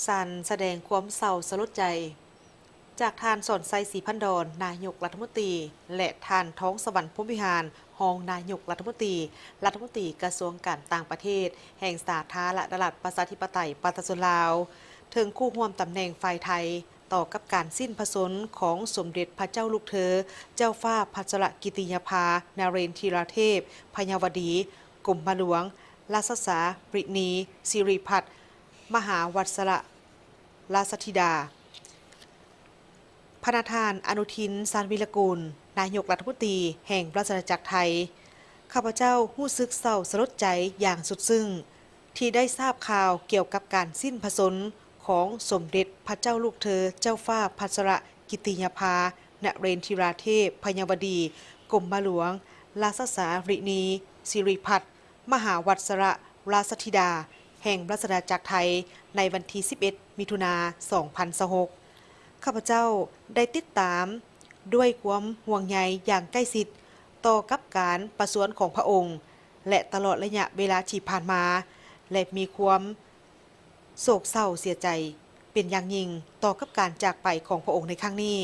สันแสดงความเศร้าสลดใจจากทานสอนไซศรีพันดอนนายกรัฐมนตรีและทานท้องสวรรค์พรหมวิหารรองนายกรัฐมนตรีกระทรวงการต่างประเทศ แห่งสาธารณรัฐประชาธิปไตยประชาชนลาวถึงคู่ร่วมตำแหน่งฝ่ายไทย ต่อกับการสิ้นพระชนม์ของสมเด็จพระเจ้าลูกเธอ เจ้าฟ้าพัชรกิติยาภานเรนทราเทพพญาวดีกรมหลวงราชสาบริณีสิริพัฒน์มหาวัสรราชธิดาพระทานอนุทินชาญวิรกูลนายกรัฐมนตรีแห่งราชอาณาจักรไทยข้าพเจ้ารู้สึกเศร้าสลดใจอย่างสุดซึ้งที่ได้ทราบข่าวเกี่ยวกับการสิ้นพระชนม์ของสมเด็จพระเจ้าลูกเธอเจ้าฟ้าพัชรกิติยาภานเรนทราเทพพญาวดีกรมหลวงราชสาบริณีสิริพัฒน์มหาวัสรราชธิดาแห่งราชอาณาจักรไทยในวันที่ 11 มิถุนายน 2026ข้าพเจ้าได้ติดตามด้วยความห่วงใยอย่างใกล้ชิดต่อกับการประสูติของพระองค์และตลอดระยะเวลาที่ผ่านมาและมีความโศกเศร้าเสียใจเป็นอย่างยิ่งต่อกับการจากไปของพระองค์ในครั้งนี้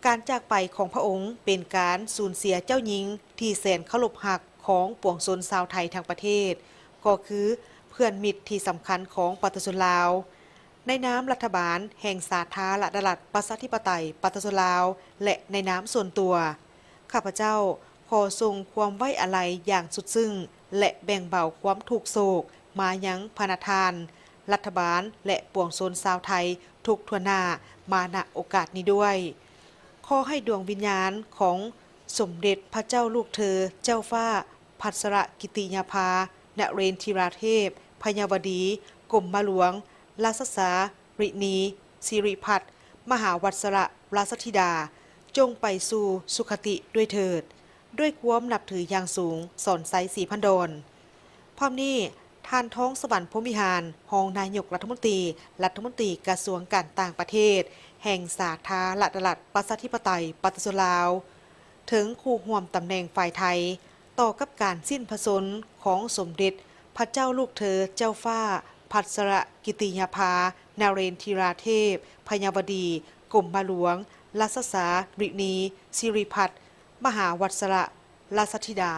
การจากไปของพระองค์เป็นการสูญเสียเจ้าหญิงที่แสนเคารพรักของปวงชนชาวไทยทั้งประเทศก็คือเพื่อนมิตรที่สำคัญของประชาชนลาวในนามรัฐบาลแห่งสาธารณรัฐประชาธิปไตยประชาชนลาวและในนามส่วนตัวข้าพเจ้าขอส่งความไว้อาลัยอย่างสุดซึ้งและแบ่งเบาความทุกโศกมายังพระทานรัฐบาลและปวงชนชาวไทยทุกทั่วหน้ามาณโอกาสนี้ด้วยขอให้ดวงวิญญาณของสมเด็จพระเจ้าลูกเธอเจ้าฟ้าพัชรกิติยาภานเรนทราเทพพญาวดีกรมหลวงราชสาบริณีสิริพัฒน์มหาวัสรราชธิดาจงไปสู่สุคติด้วยเถิดด้วยความนับถืออย่างสูงสอนไซศรีพันดอนพร้อมนี้ท่านท้องสวรรค์พรหมวิหารรองนายกรัฐมนตรีกระทรวงการต่างประเทศแห่งสาธารณรัฐประชาธิปไตยประชาชนลาวถึงคู่ร่วมตำแหน่งฝ่ายไทยต่อกับการสิ้นพระชนม์ของสมเด็จพระเจ้าลูกเธอเจ้าฟ้าพัชรกิติยาภานเรนทราเทพพญาวดีกรมหลวงราชสาบริณีสิริพัฒน์มหาวัสรราชธิดา